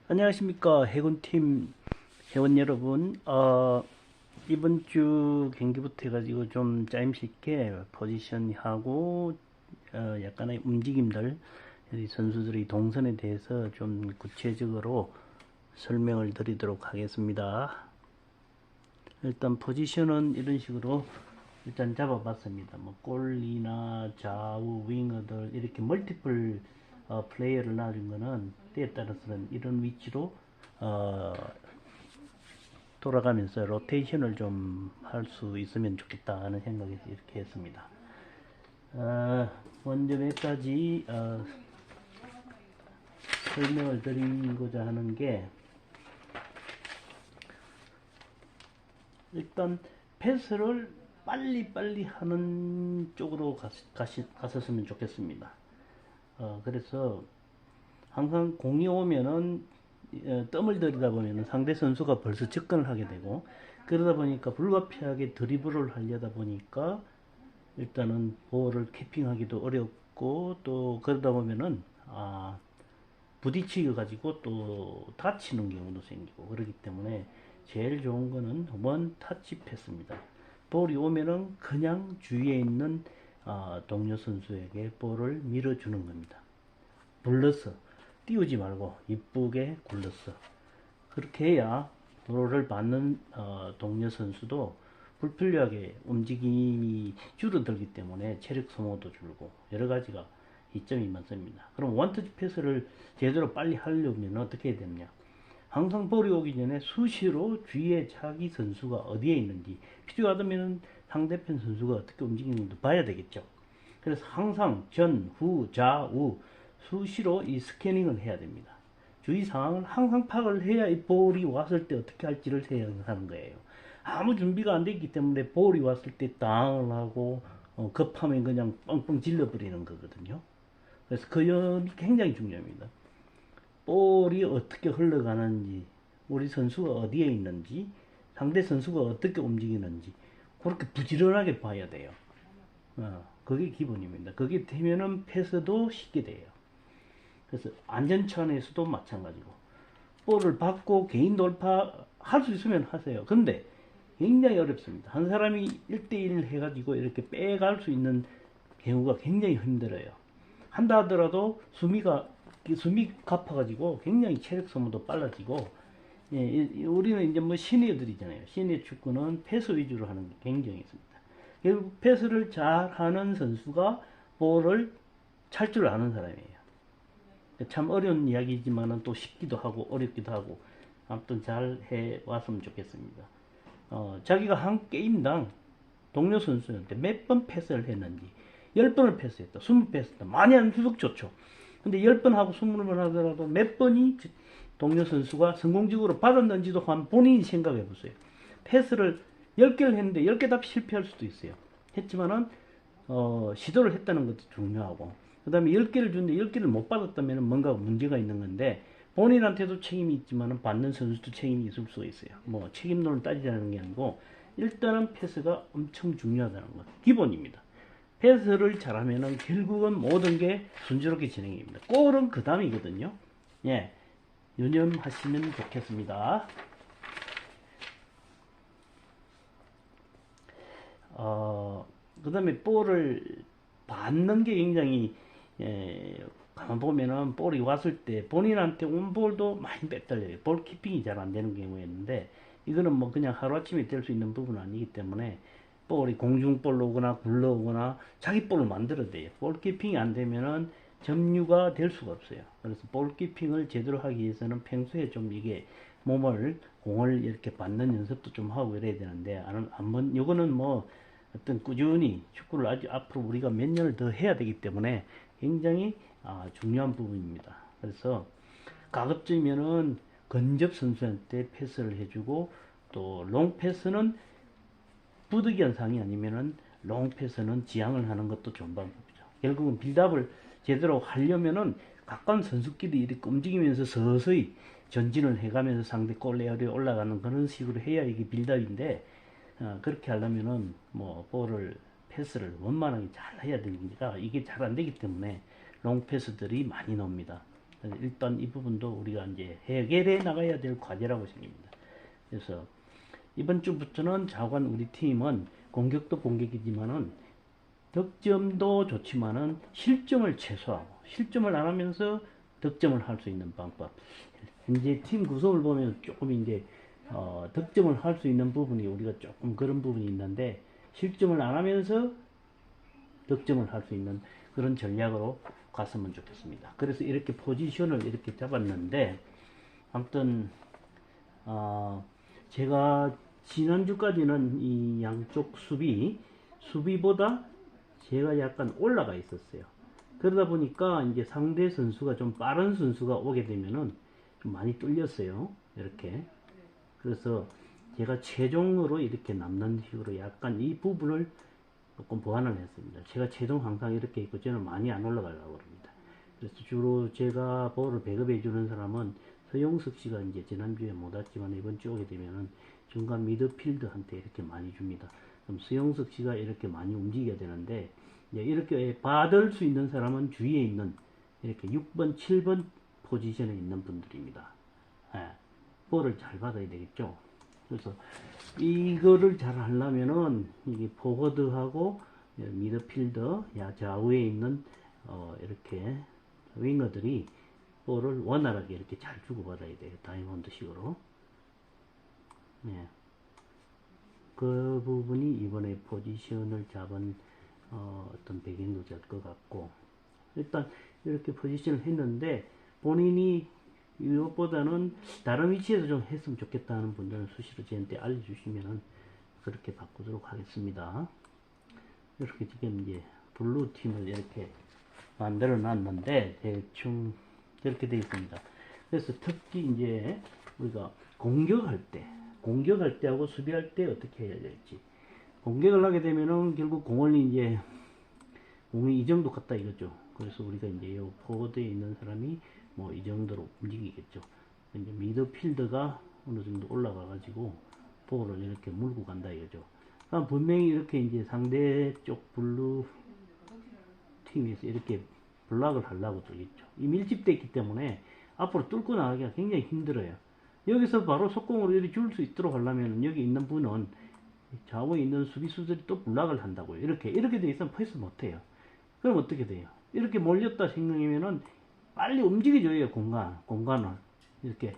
안녕하십니까 해군팀 회원 여러분. 이번 주 경기부터 해가지고 좀 짜임새 있게 포지션하고 약간의 움직임들, 우리 선수들의 동선에 대해서 좀 구체적으로 설명을 드리도록 하겠습니다. 일단 포지션은 이런 식으로 일단 잡아봤습니다. 뭐 골리나 좌우 윙어들 이렇게 멀티플 플레이어를 놔준 거는 때에 따라서는 이런 위치로 어, 돌아가면서 로테이션을 좀 할 수 있으면 좋겠다 하는 생각에서 이렇게 했습니다. 먼저 몇 가지 설명을 드리고자 하는 게, 일단 패스를 빨리빨리 하는 쪽으로 갔었으면 좋겠습니다. 그래서 항상 공이 오면은 뜸을 들이다 보면 상대 선수가 벌써 접근을 하게 되고, 그러다 보니까 불가피하게 드리블을 하려다 보니까 일단은 볼을 캐핑하기도 어렵고, 또 그러다 보면은 부딪히게 가지고 또 다치는 경우도 생기고 그렇기 때문에 제일 좋은 거는 원 터치 패스입니다. 볼이 오면은 그냥 주위에 있는 동료 선수에게 볼을 밀어주는 겁니다. 불러서 띄우지 말고 이쁘게 굴러서, 그렇게 해야 볼을 받는 동료 선수도 불필요하게 움직임이 줄어들기 때문에 체력 소모도 줄고 여러 가지가 이점이 많습니다. 그럼 원터치 패스를 제대로 빨리 하려면 어떻게 해야 되느냐? 항상 볼이 오기 전에 수시로 주위에 자기 선수가 어디에 있는지, 필요하다면 상대편 선수가 어떻게 움직이는지 봐야 되겠죠. 그래서 항상 전, 후, 좌우 수시로 이 스캐닝을 해야 됩니다. 주위 상황을 항상 파악을 해야 이 볼이 왔을 때 어떻게 할지를 생각하는 거예요. 아무 준비가 안 됐기 때문에 볼이 왔을 때 다운을 하고 급하면 그냥 뻥뻥 질러버리는 거거든요. 그래서 그 점이 굉장히 중요합니다. 볼이 어떻게 흘러가는지, 우리 선수가 어디에 있는지, 상대 선수가 어떻게 움직이는지 그렇게 부지런하게 봐야 돼요. 그게 기본입니다. 그게 되면은 패스도 쉽게 돼요. 그래서 안전천에서도 마찬가지고, 볼을 받고 개인 돌파 할 수 있으면 하세요. 근데 굉장히 어렵습니다. 한 사람이 1대1 해가지고 이렇게 빼갈 수 있는 경우가 굉장히 힘들어요. 한다 하더라도 숨이 가파가지고 굉장히 체력 소모도 빨라지고, 우리는 이제 뭐 시니어들이잖아요. 시니어 축구는 패스 위주로 하는 게 굉장히 있습니다. 결국 패스를 잘 하는 선수가 볼을 찰 줄 아는 사람이에요. 참 어려운 이야기지만 또 쉽기도 하고 어렵기도 하고, 아무튼 잘 해왔으면 좋겠습니다. 자기가 한 게임당 동료 선수한테 몇 번 패스를 했는지, 10번을 패스했다, 20번 패스했다, 많이 하면 수석 좋죠. 근데 10번 하고 20번 하더라도 몇 번이 동료 선수가 성공적으로 받았는지도 한번 본인이 생각해 보세요. 패스를 10개를 했는데 10개 다 실패할 수도 있어요. 했지만은 시도를 했다는 것도 중요하고, 그 다음에 10개를 줬는데 10개를 못 받았다면 뭔가 문제가 있는 건데, 본인한테도 책임이 있지만 받는 선수도 책임이 있을 수가 있어요. 뭐 책임론을 따지자는 게 아니고, 일단은 패스가 엄청 중요하다는 것, 기본입니다. 패스를 잘하면은 결국은 모든 게 순조롭게 진행됩니다. 골은 그 다음이거든요. 예, 유념하시면 좋겠습니다. 그 다음에 볼을 받는 게 굉장히, 가만 보면은 볼이 왔을 때 본인한테 온 볼도 많이 빼떨려요. 볼 키핑이 잘 안 되는 경우였는데, 이거는 뭐 그냥 하루아침에 될 수 있는 부분은 아니기 때문에 볼이 공중볼로 오거나 굴러오거나 자기 볼을 만들어야 돼요. 볼 키핑이 안 되면은 점유가 될 수가 없어요. 그래서 볼 키핑을 제대로 하기 위해서는 평소에 좀 이게 공을 이렇게 받는 연습도 좀 하고 이래야 되는데, 요거는 뭐 어떤 꾸준히 축구를 아주 앞으로 우리가 몇 년을 더 해야 되기 때문에 굉장히 중요한 부분입니다. 그래서 가급적이면은 근접 선수한테 패스를 해주고, 또 롱 패스는 부득이 현상이 아니면은 롱 패스는 지향을 하는 것도 좋은 방법이죠. 결국은 빌드업을 제대로 하려면은 가까운 선수끼리 이렇게 움직이면서 서서히 전진을 해가면서 상대 골레어에 올라가는 그런 식으로 해야 이게 빌드업인데, 그렇게 하려면은 뭐 볼을 패스를 원만하게 잘 해야 되니까 이게 잘 안 되기 때문에 롱 패스들이 많이 나옵니다. 일단 이 부분도 우리가 이제 해결해 나가야 될 과제라고 생깁니다. 그래서 이번 주부터는 자관 우리 팀은 공격도 공격이지만은 득점도 좋지만은 실점을 최소화하고 실점을 안 하면서 득점을 할 수 있는 방법. 현재 팀 구성을 보면 조금 이제 득점을 할 수 있는 부분이 우리가 조금 그런 부분이 있는데 실점을 안 하면서 득점을 할 수 있는 그런 전략으로 갔으면 좋겠습니다. 그래서 이렇게 포지션을 이렇게 잡았는데 아무튼 제가 지난주까지는 이 양쪽 수비보다 제가 약간 올라가 있었어요. 그러다 보니까 이제 상대 선수가 좀 빠른 선수가 오게 되면은 좀 많이 뚫렸어요. 이렇게. 그래서 제가 최종으로 이렇게 남는 식으로 약간 이 부분을 조금 보완을 했습니다. 제가 최종 항상 이렇게 있고 저는 많이 안 올라가려고 합니다. 그래서 주로 제가 볼을 배급해 주는 사람은 서용석 씨가 이제 지난주에 못 왔지만 이번 주 오게 되면은 중간 미드필드한테 이렇게 많이 줍니다. 그럼 서용석 씨가 이렇게 많이 움직여야 되는데 이렇게 받을 수 있는 사람은 주위에 있는 이렇게 6번, 7번 포지션에 있는 분들입니다. 예, 볼을 잘 받아야 되겠죠. 그래서 이거를 잘 하려면은 이게 포워드하고 미드필더 좌우에 있는 이렇게 윙어들이 볼을 원활하게 이렇게 잘 주고받아야 돼요. 다이아몬드식으로. 네. 그 부분이 이번에 포지션을 잡은 어떤 배경도 될 것 같고 일단 이렇게 포지션을 했는데 본인이 이것보다는 다른 위치에서 좀 했으면 좋겠다는 분들은 수시로 저한테 알려주시면은 그렇게 바꾸도록 하겠습니다. 이렇게 지금 이제 블루 팀을 이렇게 만들어 놨는데 대충 이렇게 되어 있습니다. 그래서 특히 이제 우리가 공격할 때하고 수비할 때 어떻게 해야 될지. 공격을 하게 되면은 결국 공원이 이제 공이 이 정도 같다 이거죠. 그래서 우리가 이제 요 포워드에 있는 사람이 뭐 이 정도로 움직이겠죠. 이제 미드필더가 어느 정도 올라가 가지고 볼을 이렇게 물고 간다 이거죠. 그럼 분명히 이렇게 이제 상대 쪽 블루 팀에서 이렇게 블락을 하려고 들겠죠. 이 밀집되어 있기 때문에 앞으로 뚫고 나가기가 굉장히 힘들어요. 여기서 바로 속공으로 이렇게 줄 수 있도록 하려면 여기 있는 분은 좌우에 있는 수비수들이 또 블락을 한다고요. 이렇게 돼 있으면 패스 못해요. 그럼 어떻게 돼요? 이렇게 몰렸다 생각이면은 빨리 움직여줘요. 공간을 이렇게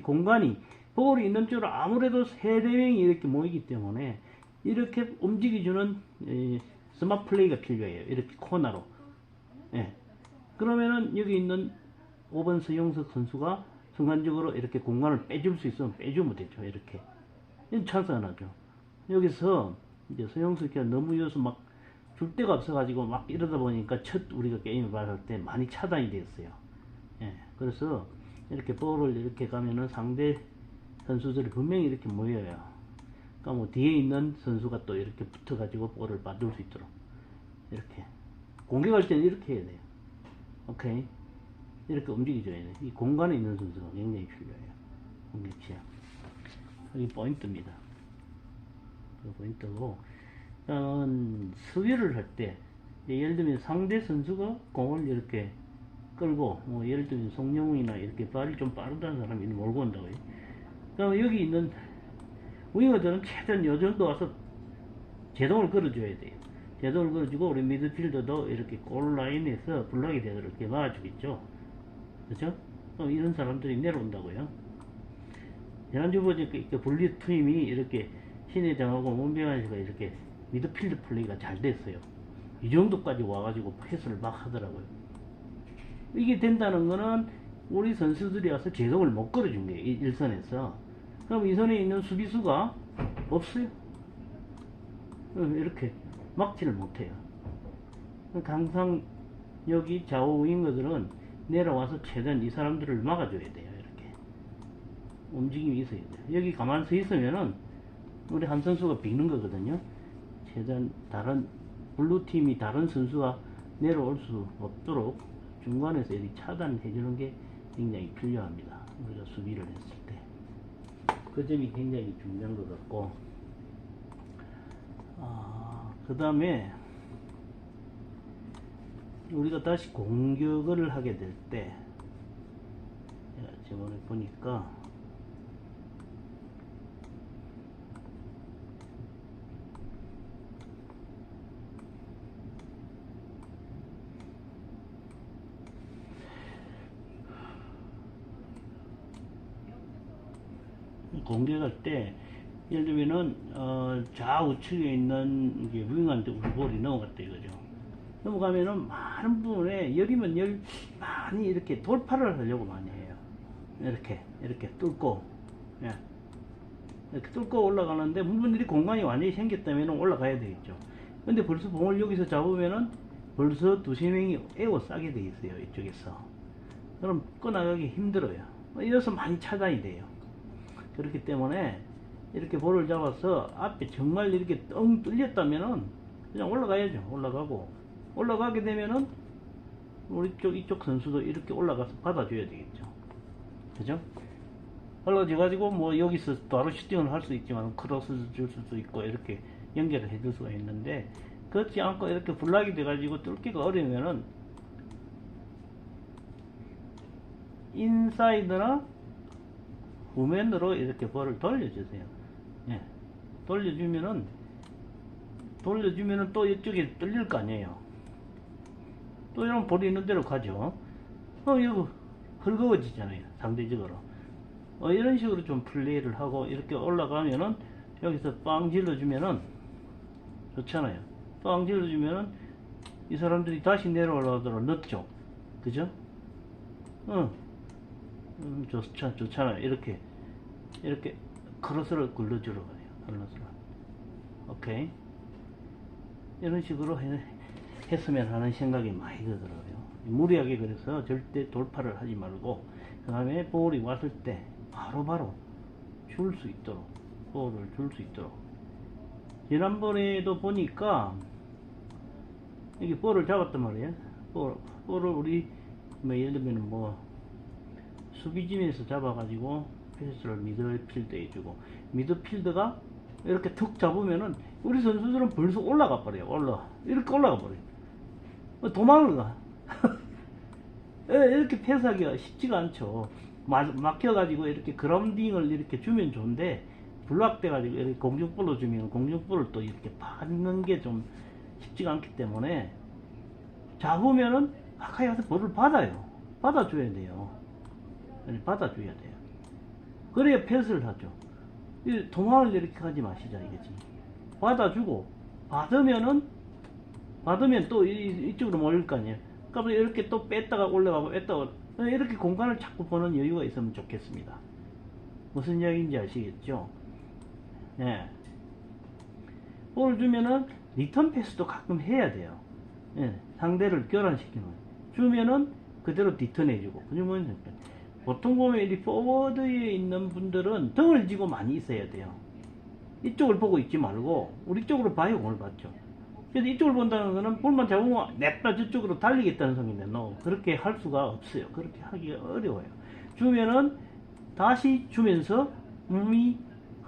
공간이 볼이 있는 쪽으로 아무래도 세대 명이 이렇게 모이기 때문에 이렇게 움직여주는 스마트 플레이가 필요해요. 이렇게 코너로. 예. 그러면은 여기 있는 5번 서영석 선수가 순간적으로 이렇게 공간을 빼줄 수 있으면 빼주면 되죠. 이렇게. 찬스 하나죠. 여기서 이제 서영석 씨가 너무 여기서 막 줄 데가 없어가지고 막 이러다 보니까 첫 우리가 게임을 발할 때 많이 차단이 됐어요. 예. 그래서 이렇게 볼을 이렇게 가면은 상대 선수들이 분명히 이렇게 모여요. 그러니까 뭐 뒤에 있는 선수가 또 이렇게 붙어가지고 볼을 받을 수 있도록 이렇게 공격할 때는 이렇게 해야 돼요. 오케이. 이렇게 움직여줘야 돼요. 이 공간에 있는 선수가 굉장히 필요해요. 공격 취약. 여기 포인트입니다. 그 포인트고, 수비를 할 때, 예를 들면 상대 선수가 공을 이렇게 끌고, 뭐 예를 들면 송영웅이나 이렇게 발이 좀 빠르다는 사람이 몰고 온다고요. 그럼 여기 있는 윙어들은 최대한 요 정도 와서 제동을 걸어줘야 돼요. 제동을 걸어주고, 우리 미드필더도 이렇게 골 라인에서 블락이 되도록 이렇게 막아주겠죠. 그죠? 그럼 이런 사람들이 내려온다고요. 지난주 보니까 분리 팀이 이렇게 신혜정하고 문병환 씨가 이렇게 미드필드 플레이가 잘 됐어요. 이 정도까지 와가지고 패스를 막 하더라고요. 이게 된다는 거는 우리 선수들이 와서 제동을 못 걸어준 거예요. 일선에서. 그럼 이 선에 있는 수비수가 없어요. 이렇게 막지를 못해요. 항상 여기 좌우 윙어들은 내려와서 최대한 이 사람들을 막아줘야 돼요. 이렇게 움직임이 있어야 돼요. 여기 가만히 서 있으면은 우리 한 선수가 비는 거거든요. 최대한 다른 블루팀이 다른 선수가 내려올 수 없도록 중간에서 이렇게 차단해 주는 게 굉장히 필요합니다. 우리가 수비를 했을 때. 그 점이 굉장히 중요한 것 같고, 그 다음에 우리가 다시 공격을 하게 될 때, 지금 보니까 공격할 때 예를 들면은 좌우측에 있는 이게 무빙한테 우리 볼이 넘어갔다 이거죠. 넘어가면은 많은 부분에 열이면 열 많이 이렇게 돌파를 하려고 많이 해요. 이렇게 뚫고, 예. 이렇게 뚫고 올라가는데 물분들이 공간이 완전히 생겼다면 올라가야 되겠죠. 근데 벌써 봉을 여기서 잡으면은 벌써 두세 명이 에워싸게 돼 있어요, 이쪽에서. 그럼 꺼나가기 힘들어요. 이래서 많이 차단이 돼요. 그렇기 때문에 이렇게 볼을 잡아서 앞에 정말 이렇게 뻥 뚫렸다면은 그냥 올라가야죠. 올라가게 되면은 우리 이쪽 선수도 이렇게 올라가서 받아줘야 되겠죠. 그죠? 올라가가지고 뭐 여기서 바로 슈팅을 할 수 있지만 크로스 줄 수도 있고 이렇게 연결을 해줄 수가 있는데, 그렇지 않고 이렇게 블락이 돼가지고 뚫기가 어려우면은 인사이드나 후면으로 이렇게 볼을 돌려주세요. 예. 돌려주면은 또 이쪽에 뚫릴 거 아니에요. 또 이런 볼이 있는 대로 가죠. 이거 헐거워지잖아요, 상대적으로. 이런 식으로 좀 플레이를 하고 이렇게 올라가면은 여기서 빵 질러주면은 좋잖아요. 빵 질러주면은 이 사람들이 다시 내려올라오도록 넣죠. 그죠? 좋잖아요. 이렇게 크로스를 굴려주러 가요. 크로스를. 오케이. 이런 식으로 했으면 하는 생각이 많이 들더라고요. 무리하게 그래서 절대 돌파를 하지 말고, 그 다음에 볼이 왔을 때 바로바로 줄 수 있도록, 볼을 줄 수 있도록. 지난번에도 보니까 이게 볼을 잡았단 말이에요. 볼을 우리 뭐 예를 들면 뭐 수비진에서 잡아가지고 패스를 미드필드에 해주고, 미드필드가 이렇게 툭 잡으면은 우리 선수들은 벌써 올라가 버려요. 이렇게 올라가 버려요. 도망을 가. 이렇게 패스하기가 쉽지가 않죠. 막혀가지고 이렇게 그라운딩을 이렇게 주면 좋은데, 블락돼가지고 이렇게 공중볼로 주면 공중볼을 또 이렇게 받는 게 좀 쉽지가 않기 때문에, 잡으면은 가까이 가서 볼을 받아줘야 돼요. 받아줘야 돼요. 그래야 패스를 하죠. 도망을 이렇게 가지 마시자 이거지. 받아주고, 받으면 또 이쪽으로 몰릴 거 아니에요. 그러니까 이렇게 또 뺐다가 올라가고 이렇게 공간을 자꾸 보는 여유가 있으면 좋겠습니다. 무슨 이야기인지 아시겠죠? 예. 볼을 주면은 리턴 패스도 가끔 해야 돼요. 예. 상대를 교란시키는. 주면은 그대로 리턴해주고. 그러면 보통 보면 이 포워드에 있는 분들은 등을 지고 많이 있어야 돼요. 이쪽을 보고 있지 말고 우리 쪽으로 봐요. 공을 봤죠. 그래서 이쪽을 본다는 것은 볼만 잡으면 냅다 저쪽으로 달리겠다는 소리인데, 그렇게 할 수가 없어요. 그렇게 하기가 어려워요. 주면은 다시 주면서 몸이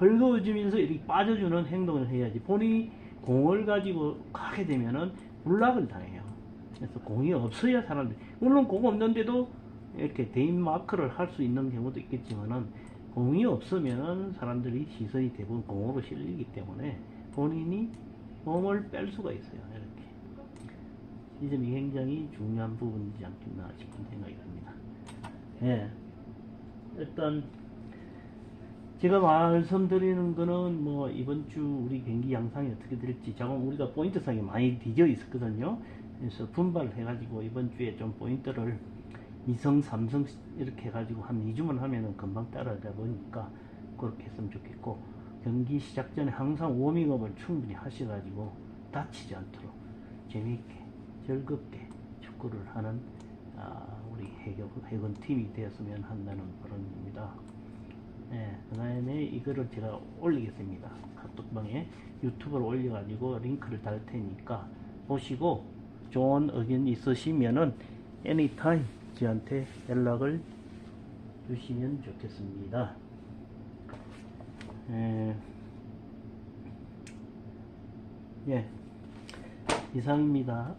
헐거워지면서 이렇게 빠져주는 행동을 해야지, 본인이 공을 가지고 가게 되면은 블락을 당해요. 그래서 공이 없어야 사람들이, 물론 공 없는데도 이렇게 대인 마크를 할 수 있는 경우도 있겠지만은, 공이 없으면 사람들이 시선이 대부분 공으로 실리기 때문에 본인이 몸을 뺄 수가 있어요. 이렇게. 이 점이 굉장히 중요한 부분이지 않겠나 싶은 생각이 듭니다. 예. 일단 제가 말씀드리는 거는 뭐 이번 주 우리 경기 양상이 어떻게 될지, 조금 우리가 포인트상에 많이 뒤져 있었거든요. 그래서 분발을 해가지고 이번 주에 좀 포인트를 2성, 3성 이렇게 해가지고 한 2주만 하면은 금방 따라가다 보니까 그렇게 했으면 좋겠고, 경기 시작 전에 항상 워밍업을 충분히 하셔가지고 다치지 않도록 재미있게 즐겁게 축구를 하는 우리 해군 팀이 되었으면 한다는 바람입니다. 네, 그 다음에 이거를 제가 올리겠습니다. 카톡방에 유튜브로 올려가지고 링크를 달 테니까 보시고 좋은 의견 있으시면은 anytime 저한테 연락을 주시면 좋겠습니다. 예, 이상입니다.